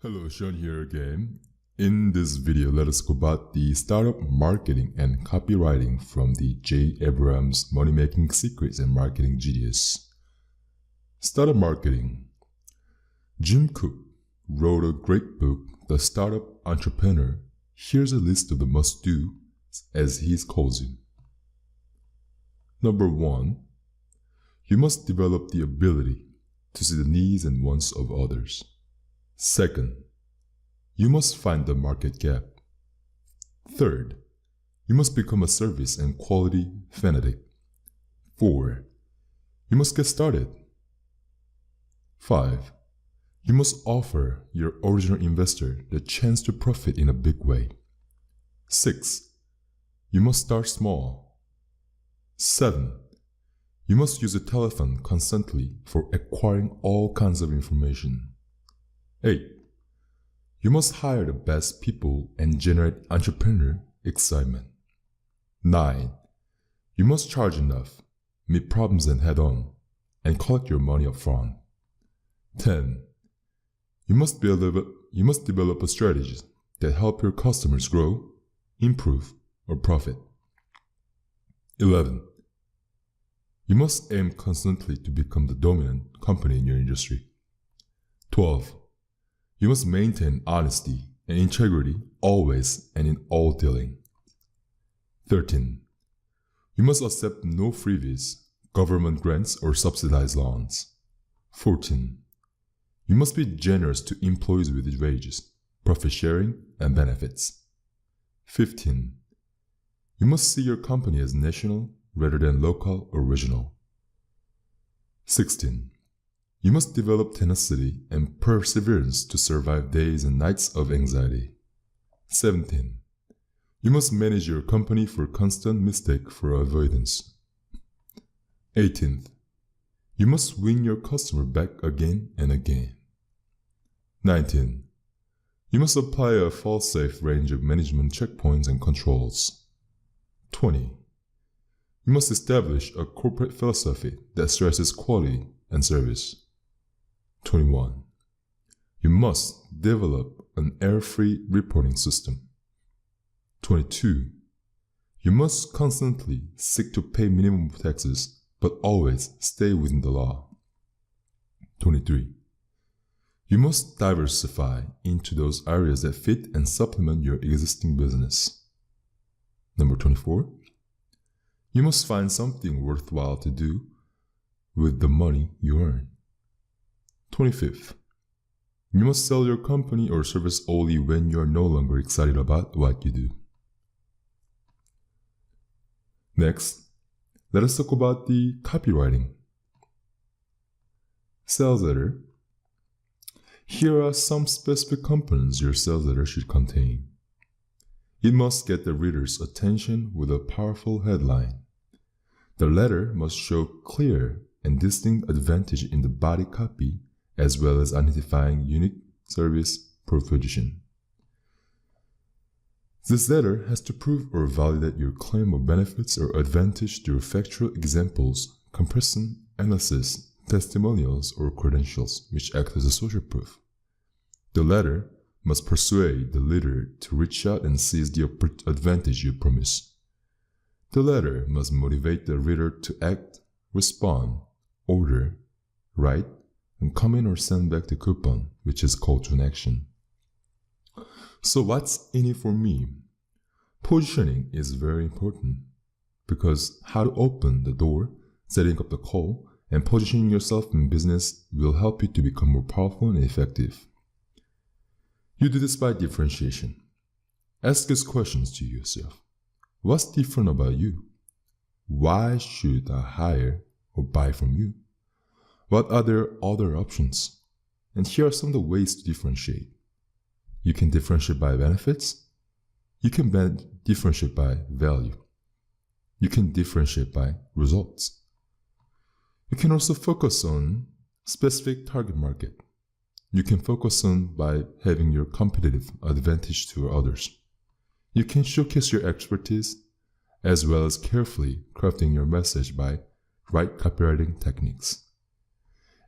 Hello, Sean here again. In this video, let us go about the startup marketing and copywriting from the J. Abrams Money Making Secrets and Marketing Genius. Startup marketing. Jim Cook wrote a great book, The Startup Entrepreneur. Here's a list of the must-do, as he calls it. Number 1. You must develop the ability to see the needs and wants of others. Second, you must find the market gap. Third, you must become a service and quality fanatic. 4. You must get started. 5. You must offer your original investor the chance to profit in a big way. 6. You must start small. 7. You must use a telephone constantly for acquiring all kinds of information. 8. You must hire the best people and generate entrepreneur excitement. 9. You must charge enough, meet problems head-on, and collect your money up front. 10. You must develop a strategy that help your customers grow, improve, or profit. 11. You must aim constantly to become the dominant company in your industry. 12. You must maintain honesty and integrity always and in all dealing. 13. You must accept no freebies, government grants, or subsidized loans. 14. You must be generous to employees with wages, profit sharing, and benefits. 15. You must see your company as national rather than local or regional. 16. You must develop tenacity and perseverance to survive days and nights of anxiety. 17. You must manage your company for constant mistake for avoidance. 18th. You must win your customer back again and again. 19. You must apply a fail-safe range of management checkpoints and controls. 20. You must establish a corporate philosophy that stresses quality and service. 21. You must develop an error-free reporting system. 22. You must constantly seek to pay minimum taxes, but always stay within the law. 23. You must diversify into those areas that fit and supplement your existing business. Number 24. You must find something worthwhile to do with the money you earn. 25th. You must sell your company or service only when you are no longer excited about what you do. Next, let us talk about the copywriting. Sales letter. Here are some specific components your sales letter should contain. It must get the reader's attention with a powerful headline. The letter must show clear and distinct advantage in the body copy, as well as identifying unique service proposition. This letter has to prove or validate your claim of benefits or advantage through factual examples, comparison, analysis, testimonials, or credentials, which act as a social proof. The letter must persuade the reader to reach out and seize the advantage you promise. The letter must motivate the reader to act, respond, order, write, and comment or send back the coupon, which is call to action. So what's in it for me? Positioning is very important, because how to open the door, setting up the call, and positioning yourself in business will help you to become more powerful and effective. You do this by differentiation. Ask these questions to yourself. What's different about you? Why should I hire or buy from you? What are there other options? And here are some of the ways to differentiate. You can differentiate by benefits. You can differentiate by value. You can differentiate by results. You can also focus on specific target market. You can focus on by having your competitive advantage to others. You can showcase your expertise, as well as carefully crafting your message by right copywriting techniques.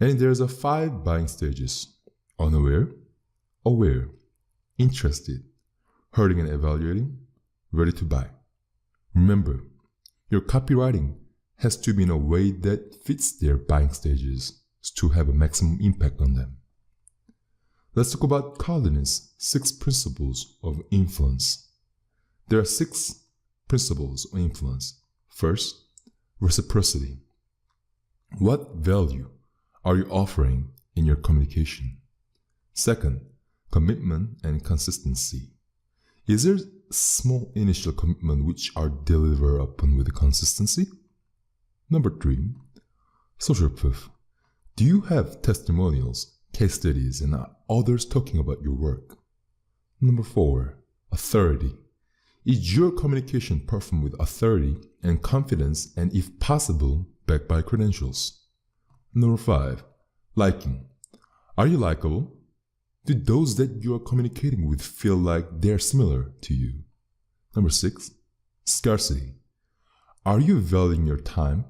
And there's 5 buying stages: unaware, aware, interested, hurting and evaluating, ready to buy. Remember, your copywriting has to be in a way that fits their buying stages to have a maximum impact on them. Let's talk about Carlin's 6 principles of influence. There are 6 principles of influence. First, reciprocity. What value are you offering in your communication? Second, commitment and consistency. Is there small initial commitment which are delivered upon with consistency? Number 3, social proof. Do you have testimonials, case studies, and others talking about your work? Number 4, authority. Is your communication performed with authority and confidence, and if possible, backed by credentials? Number 5, liking. Are you likable? Do those that you are communicating with feel like they're similar to you? Number 6, scarcity. Are you valuing your time,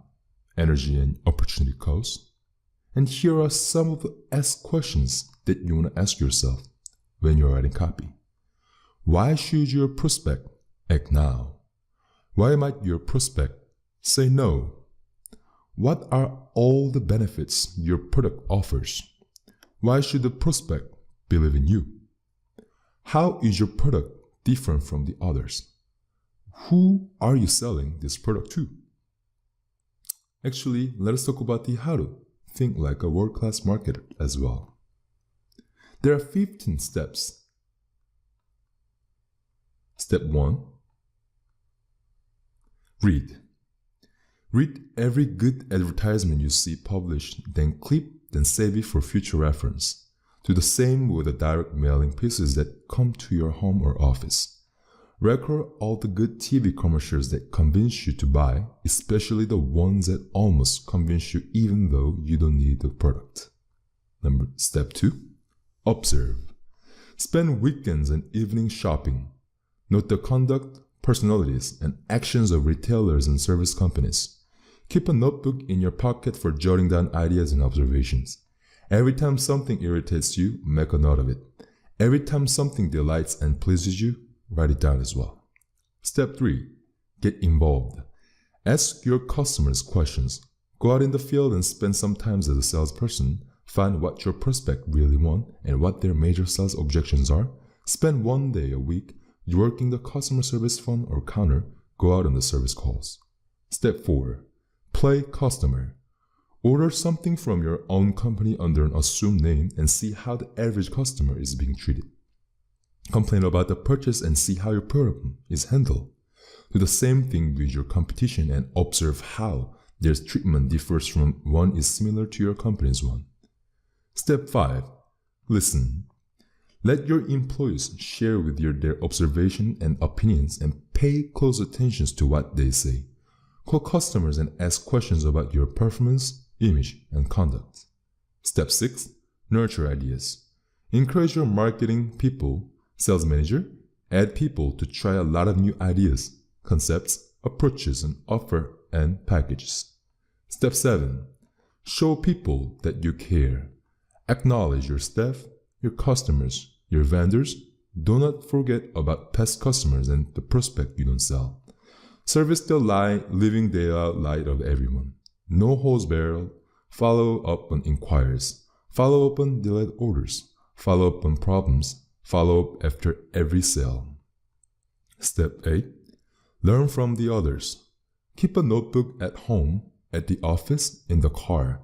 energy, and opportunity cost? And here are some of the ask questions that you want to ask yourself when you're writing copy. Why should your prospect act now? Why might your prospect say no? What are all the benefits your product offers? Why should the prospect believe in you? How is your product different from the others? Who are you selling this product to? Actually, let us talk about the how to think like a world-class marketer as well. There are 15 steps. Step 1, read. Read every good advertisement you see published, then clip, then save it for future reference. Do the same with the direct mailing pieces that come to your home or office. Record all the good TV commercials that convince you to buy, especially the ones that almost convince you even though you don't need the product. Step 2, observe. Spend weekends and evenings shopping. Note the conduct, personalities, and actions of retailers and service companies. Keep a notebook in your pocket for jotting down ideas and observations. Every time something irritates you, make a note of it. Every time something delights and pleases you, write it down as well. Step 3, get involved. Ask your customers questions. Go out in the field and spend some time as a salesperson. Find what your prospect really want and what their major sales objections are. Spend one day a week working the customer service phone or counter. Go out on the service calls. Step 4, play customer. Order something from your own company under an assumed name and see how the average customer is being treated. Complain about the purchase and see how your product is handled. Do the same thing with your competition and observe how their treatment differs from one is similar to your company's one. Step 5, listen. Let your employees share with you their observation and opinions and pay close attention to what they say. Call customers and ask questions about your performance, image, and conduct. Step 6, nurture ideas. Encourage your marketing people, sales manager, add people to try a lot of new ideas, concepts, approaches, and offer and packages. Step 7, show people that you care. Acknowledge your staff, your customers, your vendors. Do not forget about past customers and the prospect you don't sell. Service the living daylight of everyone. No holds barreled. Follow up on inquiries. Follow up on delayed orders. Follow up on problems. Follow up after every sale. Step 8, learn from the others. Keep a notebook at home, at the office, in the car.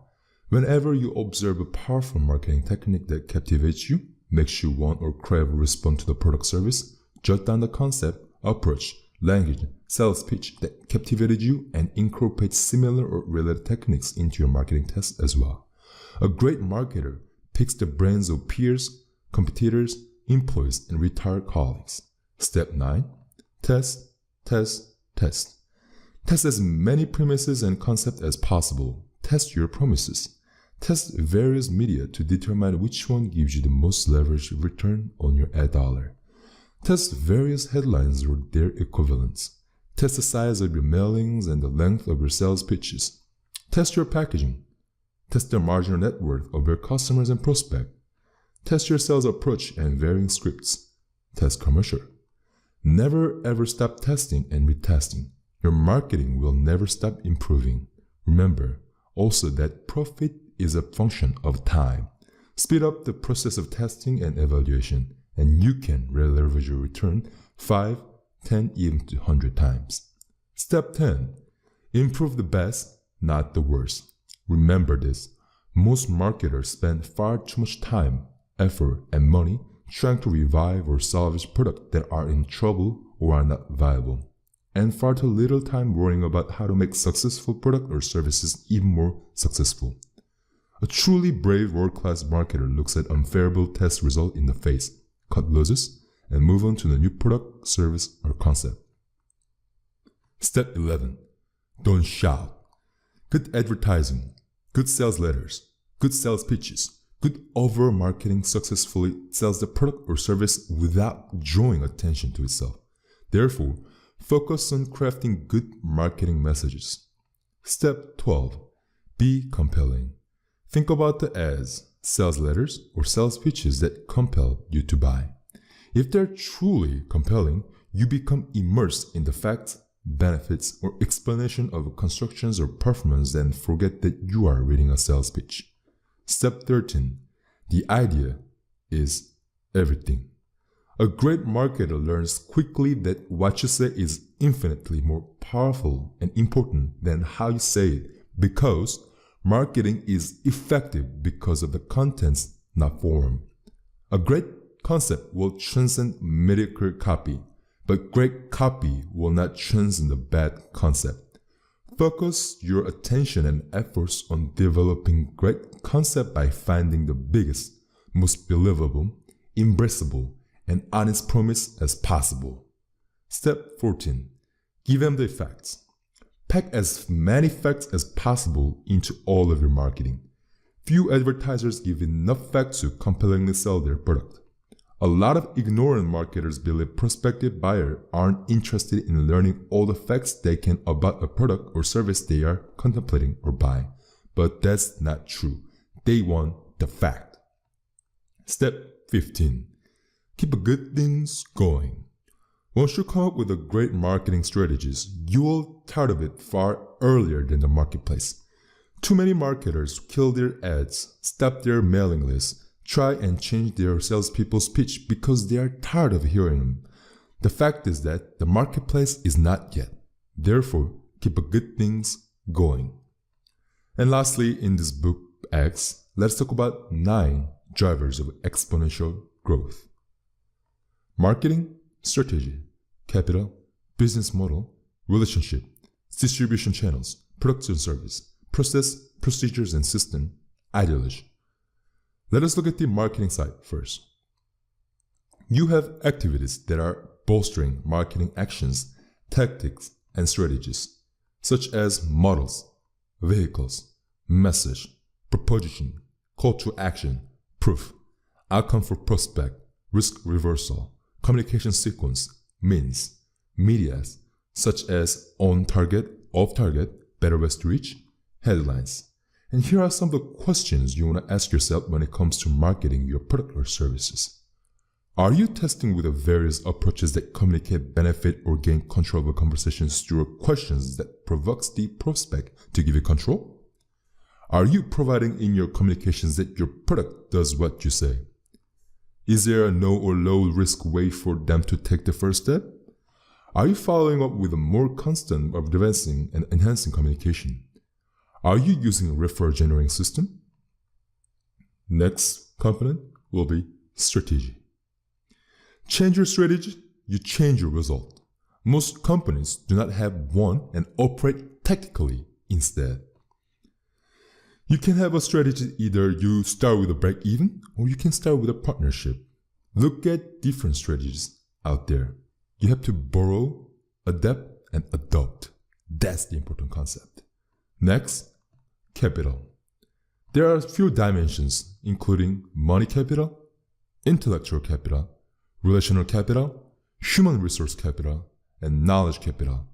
Whenever you observe a powerful marketing technique that captivates you, makes you want or crave or respond to the product service, jot down the concept, approach, language, sales pitch that captivated you and incorporate similar or related techniques into your marketing test as well. A great marketer picks the brains of peers, competitors, employees, and retired colleagues. Step 9, test, test, test. Test as many premises and concepts as possible. Test your promises. Test various media to determine which one gives you the most leverage return on your ad dollar. Test various headlines or their equivalents. Test the size of your mailings and the length of your sales pitches. Test your packaging. Test the marginal net worth of your customers and prospects. Test your sales approach and varying scripts. Test commercial. Never ever stop testing and retesting. Your marketing will never stop improving. Remember also that profit is a function of time. Speed up the process of testing and evaluation, and you can leverage your return 5, 10, even to 100 times. Step 10. Improve the best, not the worst. Remember this. Most marketers spend far too much time, effort, and money trying to revive or salvage products that are in trouble or are not viable, and far too little time worrying about how to make successful product or services even more successful. A truly brave world-class marketer looks at unfavorable test result in the face, cut losses, and move on to the new product, service, or concept. Step 11. Don't shout. Good advertising, good sales letters, good sales pitches, good overall marketing successfully sells the product or service without drawing attention to itself. Therefore, focus on crafting good marketing messages. Step 12. Be compelling. Think about the ads, sales letters, or sales pitches that compel you to buy. If they're truly compelling, you become immersed in the facts, benefits, or explanation of constructions or performance and forget that you are reading a sales pitch. Step 13. The idea is everything. A great marketer learns quickly that what you say is infinitely more powerful and important than how you say it, because marketing is effective because of the contents, not form. A great concept will transcend mediocre copy, but great copy will not transcend a bad concept. Focus your attention and efforts on developing great concept by finding the biggest, most believable, embraceable, and honest promise as possible. Step 14. Give them the facts. Pack as many facts as possible into all of your marketing. Few advertisers give enough facts to compellingly sell their product. A lot of ignorant marketers believe prospective buyers aren't interested in learning all the facts they can about a product or service they are contemplating or buying. But that's not true. They want the fact. Step 15. Keep good things going. Once you come up with a great marketing strategies, you will tired of it far earlier than the marketplace. Too many marketers kill their ads, stop their mailing lists, try and change their salespeople's pitch because they are tired of hearing them. The fact is that the marketplace is not yet. Therefore, keep good things going. And lastly, in this book X, let's talk about 9 drivers of exponential growth. Marketing, strategy, capital, business model, relationship, distribution channels, products and service, process, procedures and system, ideology. Let us look at the marketing side first. You have activities that are bolstering marketing actions, tactics, and strategies, such as models, vehicles, message, proposition, call to action, proof, outcome for prospect, risk reversal, communication sequence, means, medias, such as on target, off target, better ways to reach, headlines. And here are some of the questions you want to ask yourself when it comes to marketing your product or services. Are you testing with the various approaches that communicate benefit or gain control over conversations through questions that provokes the prospect to give you control? Are you providing in your communications that your product does what you say? Is there a no or low risk way for them to take the first step? Are you following up with a more constant of advancing and enhancing communication? Are you using a referral generating system? Next component will be strategy. Change your strategy, you change your result. Most companies do not have one and operate tactically instead. You can have a strategy, either you start with a break even or you can start with a partnership. Look at different strategies out there. You have to borrow, adapt, and adopt. That's the important concept. Next, capital. There are a few dimensions, including money capital, intellectual capital, relational capital, human resource capital, and knowledge capital.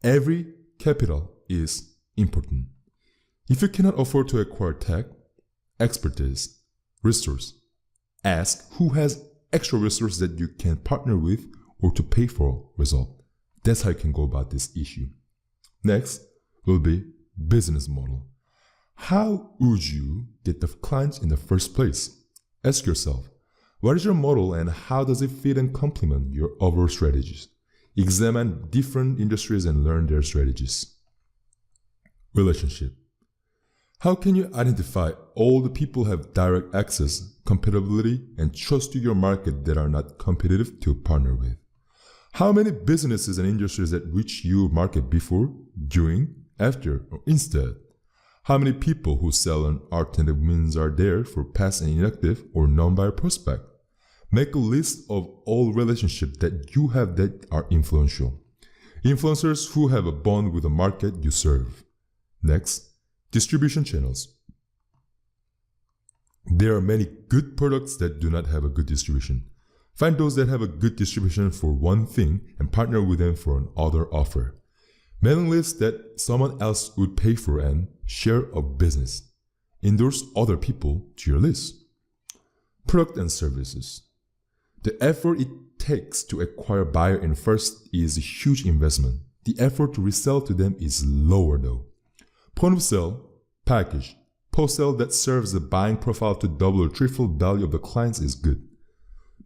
Every capital is important. If you cannot afford to acquire tech, expertise, resource, Ask who has extra resources that you can partner with or to pay for result. That's how you can go about this issue. Next will be business model. How would you get the clients in the first place? Ask yourself, what is your model and how does it fit and complement your overall strategies? Examine different industries and learn their strategies. Relationship. How can you identify all the people who have direct access, compatibility, and trust to your market that are not competitive to partner with? How many businesses and industries that reach your market before, during, after, or instead? How many people who sell on alternative means are there for past and inactive or non-buyer prospect? Make a list of all relationships that you have that are influential. Influencers who have a bond with the market you serve. Next, distribution channels. There are many good products that do not have a good distribution. Find those that have a good distribution for one thing and partner with them for another offer. Mailing lists that someone else would pay for and share a business. Endorse other people to your list. Product and services. The effort it takes to acquire a buyer in first is a huge investment. The effort to resell to them is lower though. Point of sale, package, post-sale that serves the buying profile to double or triple value of the clients is good.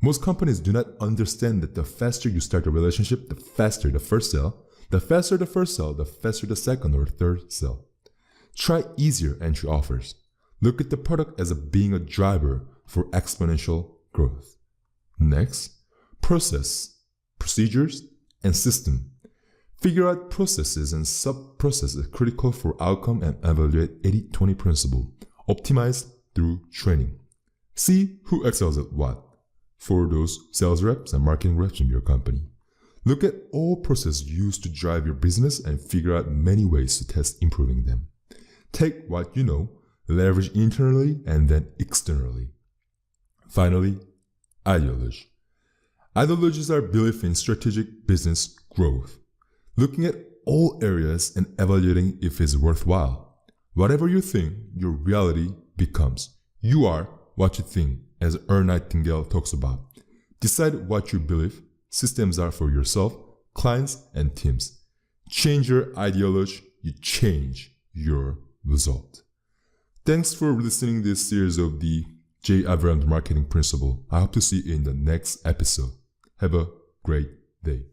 Most companies do not understand that the faster you start a relationship, the faster the first sale, the faster the first sale, the faster the second or third sale. Try easier entry offers. Look at the product as being a driver for exponential growth. Next, process, procedures, and system. Figure out processes and sub-processes critical for outcome and evaluate 80-20 principle. Optimize through training. See who excels at what for those sales reps and marketing reps in your company. Look at all processes used to drive your business and figure out many ways to test improving them. Take what you know, leverage internally and then externally. Finally, ideology. Ideologies are belief in strategic business growth. Looking at all areas and evaluating if it's worthwhile. Whatever you think, your reality becomes. You are what you think, as Earl Nightingale talks about. Decide what you believe. Systems are for yourself, clients, and teams. Change your ideology, you change your result. Thanks for listening to this series of the J. Abrams Marketing Principle. I hope to see you in the next episode. Have a great day.